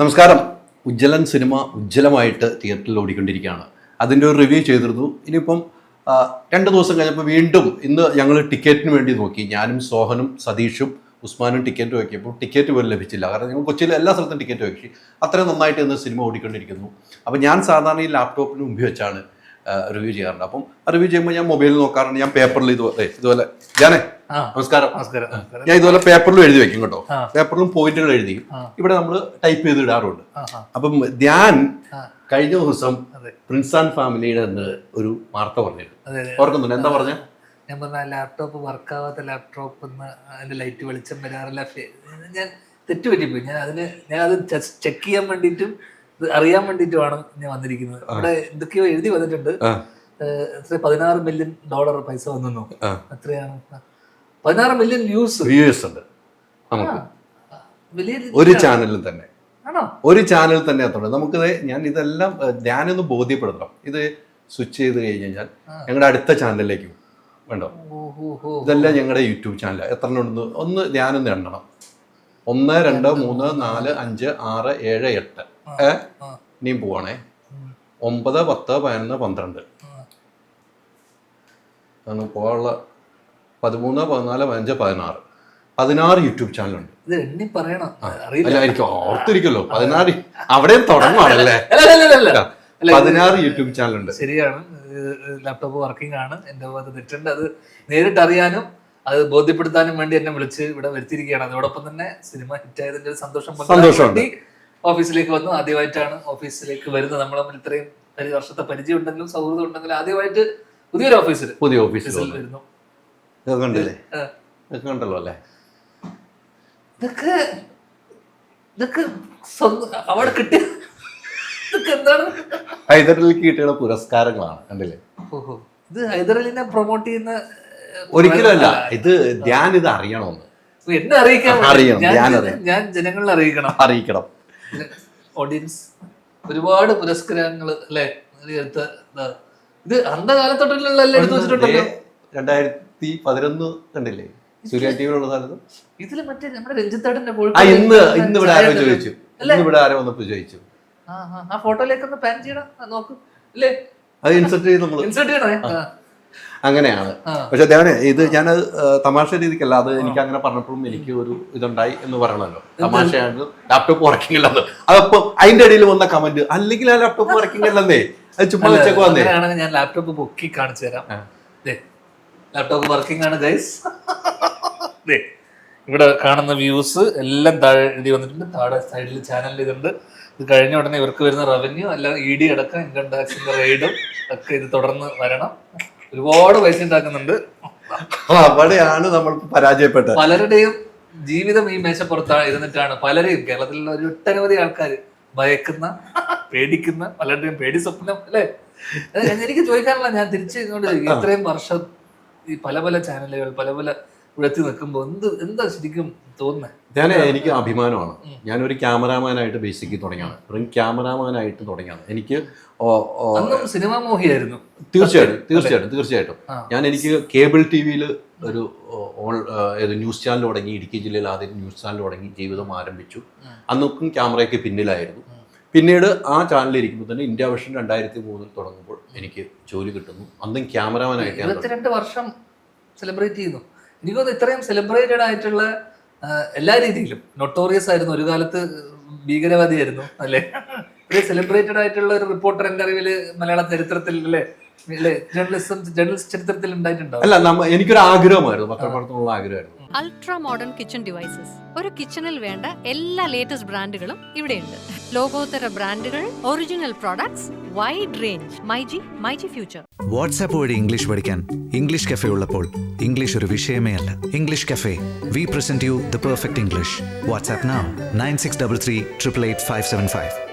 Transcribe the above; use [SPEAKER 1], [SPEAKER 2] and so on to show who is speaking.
[SPEAKER 1] നമസ്കാരം. ഉജ്ജ്വലൻ സിനിമ ഉജ്ജ്വലമായിട്ട് തിയേറ്ററിൽ ഓടിക്കൊണ്ടിരിക്കുകയാണ്. അതിൻ്റെ ഒരു റിവ്യൂ ചെയ്തിരുന്നു. ഇനിയിപ്പം 2 ദിവസം കഴിഞ്ഞപ്പോൾ വീണ്ടും ഇന്ന് ഞങ്ങൾ ടിക്കറ്റിന് വേണ്ടി നോക്കി. ഞാനും സോഹനും സതീഷും ഉസ്മാനും ടിക്കറ്റ് നോക്കിയപ്പോൾ ടിക്കറ്റ് പോലും ലഭിച്ചില്ല. കാരണം ഞങ്ങൾ കൊച്ചിയിൽ എല്ലാ സ്ഥലത്തും ടിക്കറ്റ് നോക്കി. അത്രയും നന്നായിട്ട് ഇന്ന് സിനിമ ഓടിക്കൊണ്ടിരിക്കുന്നു. അപ്പോൾ ഞാൻ സാധാരണ ഈ ലാപ്ടോപ്പിന് മുമ്പിൽ വെച്ചാണ് റിവ്യൂ ചെയ്യാറുണ്ട്. അപ്പം റിവ്യൂ ചെയ്യുമ്പോൾ ഞാൻ മൊബൈലിൽ നോക്കാറുണ്ട്. ഞാൻ പേപ്പറിൽ ഇതുപോലെ നമസ്കാരം. ഞാൻ ഇതുപോലെ പേപ്പറിലും എഴുതി വെക്കും കേട്ടോ. പേപ്പറിലും പോയിന്റുകൾ എഴുതി ഇവിടെ നമ്മൾ ടൈപ്പ് ചെയ്ത് ഇടാറുണ്ട്. അപ്പം ധ്യാൻ കഴിഞ്ഞ ദിവസം പ്രിൻസ് ആൻഡ് ഫാമിലിയുടെ ഒരു വാർത്ത പറഞ്ഞിരുന്നു. ഓർക്കുന്നുണ്ട്? എന്താ പറഞ്ഞ?
[SPEAKER 2] ഞാൻ പറഞ്ഞ ലാപ്ടോപ്പ് വർക്കാവാത്ത ലാപ്ടോപ്പ് അതിന്റെ ലൈറ്റ് വെളിച്ചം വരാറില്ല. ഞാൻ തെറ്റുപറ്റിപ്പോയി. ഞാൻ അത് ചെക്ക് ചെയ്യാൻ വേണ്ടിയിട്ടും അറിയാൻ വേണ്ടിയിട്ടുമാണ് ഞാൻ വന്നിരിക്കുന്നത്. ഇവിടെ എന്തൊക്കെയോ എഴുതി വന്നിട്ടുണ്ട്. 16 മില്യൺ ഡോളർ പൈസ വന്നു. എത്രയാണ്? 16 മില്യൺ വ്യൂസ് ഉണ്ട്
[SPEAKER 1] നമുക്ക് ഒരു ചാനലിൽ തന്നെ. ഒരു ചാനൽ തന്നെ എത്തണം നമുക്കിത്. ഞാൻ ഇതെല്ലാം ധ്യാനൊന്ന് ബോധ്യപ്പെടുത്തണം. ഇത് സ്വിച്ച് ചെയ്ത് കഴിഞ്ഞാൽ ഞങ്ങളുടെ അടുത്ത ചാനലിലേക്ക് വേണ്ടോ. ഇതെല്ലാം ഞങ്ങളുടെ യൂട്യൂബ് ചാനൽ എത്ര ഉണ്ടെന്ന് ഒന്ന് ധ്യാനൊന്ന് എണ്ണണം. 1 2 3 4 5 6 7 8 ഇനിയും പോവാണേ. 9 10 11 12 ആണ് പോകാനുള്ള. 13 14 15 16 16 യൂട്യൂബ് ചാനലുണ്ട്. അല്ല എനിക്ക് ഓർത്തിരിക്കല്ലോ 16 അവിടെയും തുടങ്ങുവാണല്ലേ. 16 യൂട്യൂബ് ചാനലുണ്ട്.
[SPEAKER 2] ശരിയാണ്. ലാപ്ടോപ്പ് വർക്കിംഗ് ആണ്. എന്റെ ഭാഗത്ത് തെറ്റുണ്ട്. അത് നേരിട്ട് അറിയാനും അത് ബോധ്യപ്പെടുത്താനും വേണ്ടി എന്നെ വിളിച്ച് ഇവിടെ വരുത്തിയിരിക്കുകയാണ്. അതോടൊപ്പം തന്നെ സിനിമ ഹിറ്റായതിന്റെ ഒരു സന്തോഷം ഓഫീസിലേക്ക് വന്നു. ആദ്യമായിട്ടാണ് ഓഫീസിലേക്ക് വരുന്നത്. നമ്മൾ തമ്മിൽ ഇത്രയും വർഷത്തെ പരിചയം ഉണ്ടെങ്കിലും സൗഹൃദം ഉണ്ടെങ്കിലും ആദ്യമായിട്ട് പുതിയ ഓഫീസിൽ വരുന്നു.
[SPEAKER 1] കണ്ടല്ലോ അല്ലേ.
[SPEAKER 2] ഇതൊക്കെ അവിടെ കിട്ടിയ എന്താണ്?
[SPEAKER 1] ഹൈദരലിക്ക് കിട്ടിയുള്ള പുരസ്കാരങ്ങളാണ്. കണ്ടില്ലേ?
[SPEAKER 2] ഓഹോ, ഇത് ഹൈദരലിനെ പ്രൊമോട്ട് ചെയ്യുന്ന
[SPEAKER 1] ഒരിക്കലും അല്ല. ഇത് ധ്യാൻ ഇത് അറിയണമെന്ന്.
[SPEAKER 2] എന്നെ അറിയിക്കണം. ഞാൻ ജനങ്ങളെ അറിയിക്കണം. ഓഡിയൻസ് ഒരുപാട് പുരസ്കാരങ്ങൾ അല്ലേ എടുത്ത. ഇത് അന്ധകാലത്തൊട്ടുള്ള എടുത്തു വെച്ചിട്ടുണ്ടല്ലോ.
[SPEAKER 1] 2011 കണ്ടില്ലേ സൂര്യ ടിവിയിലുള്ള കാലത്ത്.
[SPEAKER 2] ഇതില് മറ്റേ നമ്മുടെ രഞ്ജിത്തേട്ടന്റെ
[SPEAKER 1] ഇന്ന് ഇവിടെ ആരോ ചോദിച്ചു. ഇവിടെ ആരോ വന്നപ്പോ ചോദിച്ചു.
[SPEAKER 2] ആ ഫോട്ടോയിലേക്ക് ഒന്ന് പാൻ ചെയ്യണം. നോക്കൂ അല്ലേ,
[SPEAKER 1] അത് ഇൻസെർട്ട് ചെയ്യണേ. അങ്ങനെയാണ്. പക്ഷെ ധ്യാനെ ഇത് ഞാൻ തമാശ രീതിക്കല്ല. അത് എനിക്ക് അങ്ങനെ പറഞ്ഞപ്പോഴും എനിക്ക് ഒരു ഇതുണ്ടായി എന്ന് പറയണല്ലോ. തമാശയാണ് ലാപ്ടോപ്പ് വർക്കിംഗ് അല്ലെന്ന്. അതപ്പോ അതിന്റെ ഇടയിൽ വന്ന കമന്റ് അല്ലെങ്കിൽ ആ ലാപ്ടോപ്പ് വർക്കിംഗ് അല്ലെന്നേ, അത് ചുമ്മാ വെച്ചേക്ക് വന്നേ.
[SPEAKER 2] ഞാൻ ലാപ്ടോപ്പ് പൊക്കി കാണിച്ചു തരാം. ലാപ്ടോപ്പ് വർക്കിംഗ് ആണ് ഗൈസ്. ഇവിടെ കാണുന്ന വ്യൂസ് എല്ലാം താഴെ എഴുതി വന്നിട്ടുണ്ട്. താഴെ സൈഡിൽ ചാനലിൽ ഇതുണ്ട്. ഇത് കഴിഞ്ഞ ഉടനെ ഇവർക്ക് വരുന്ന റവന്യൂ അല്ല ED അടക്കം ഇൻകം ടാക്സിന്റെ റെയ്ഡും ഒക്കെ ഇത് തുടർന്ന് വരണം. ഒരുപാട് പൈസ ഉണ്ടാക്കുന്നുണ്ട്.
[SPEAKER 1] അവിടെയാണ് നമ്മൾ പരാജയപ്പെട്ടത്.
[SPEAKER 2] പലരുടെയും ജീവിതം ഈ മേശപ്പുറത്താണ് ഇരുന്നിട്ടാണ് പലരെയും കേരളത്തിലുള്ള ഒരു ഒട്ടനവധി ആൾക്കാർ ഭയക്കുന്ന പേടിക്കുന്ന പലരുടെയും പേടി സ്വപ്നം അല്ലേ. എനിക്ക് ചോദിക്കാനുള്ള ഞാൻ തിരിച്ച് ഇങ്ങോട്ട് ഇത്രയും വർഷം ഈ പല ചാനലുകൾ പല ഉഴത്തി നിൽക്കുമ്പോൾ എന്താ ശരിക്കും തോന്നുന്നത്?
[SPEAKER 1] എനിക്ക് അഭിമാനമാണ്. ഞാനൊരു ക്യാമറാമാനായിട്ട് ബേസിക്കലി തുടങ്ങിയാണ്. ക്യാമറാമാനായിട്ട് തുടങ്ങിയാണ്. എനിക്ക്
[SPEAKER 2] സിനിമ മോഹിയായിരുന്നു.
[SPEAKER 1] തീർച്ചയായിട്ടും. എനിക്ക് കേബിൾ TV-യിൽ ഒരു ന്യൂസ് ചാനൽ തുടങ്ങി. ഇടുക്കി ജില്ലയിൽ ആദ്യം ന്യൂസ് ചാനൽ തുടങ്ങി ജീവിതം ആരംഭിച്ചു. അന്നൊക്കെ ക്യാമറയ്ക്ക് പിന്നിലായിരുന്നു. പിന്നീട് ആ ചാനലിൽ ഇരിക്കുമ്പോൾ തന്നെ ഇന്ത്യ വിഷൻ 2003 തുടങ്ങുമ്പോൾ എനിക്ക് ജോലി കിട്ടുന്നു. അന്നും ക്യാമറാമാനായിട്ട്
[SPEAKER 2] 22 വർഷം സെലിബ്രേറ്റ് ചെയ്യുന്നു. എനിക്കൊന്ന് ഇത്രയും സെലിബ്രേറ്റഡ് ആയിട്ടുള്ള എല്ലാ രീതിയിലും നൊട്ടോറിയസ് ആയിരുന്നു. ഒരു കാലത്ത് ഭീകരവാദിയായിരുന്നു അല്ലേ. സെലിബ്രേറ്റഡ് ആയിട്ടുള്ള ഒരു റിപ്പോർട്ടർ എന്റെ അറിവില് മലയാള ചരിത്രത്തിൽ അല്ലേ ജേർണലിസ്റ്റ് ചരിത്രത്തിൽ ഉണ്ടായിട്ടുണ്ടോ?
[SPEAKER 1] അല്ല, എനിക്കൊരു ആഗ്രഹമായിരുന്നു, പത്രപ്രവർത്തനമുള്ള ആഗ്രഹമായിരുന്നു.
[SPEAKER 3] Ultra modern kitchen devices. ഒരു കിച്ചണിൽ വേണ്ട എല്ലാ ലേറ്റസ്റ്റ് ബ്രാൻഡുകളും ഇവിടെയുണ്ട്. ലോകോത്തര ബ്രാൻഡുകൾ, original products, wide range. MyG future.
[SPEAKER 4] WhatsApp വഴി ഇംഗ്ലീഷ് പഠിക്കാൻ ഇംഗ്ലീഷ് കഫേ ഉള്ളപ്പോൾ ഇംഗ്ലീഷ് ഒരു വിഷയമേ അല്ല. English cafe, we present you the perfect English. WhatsApp now 9633 888 575.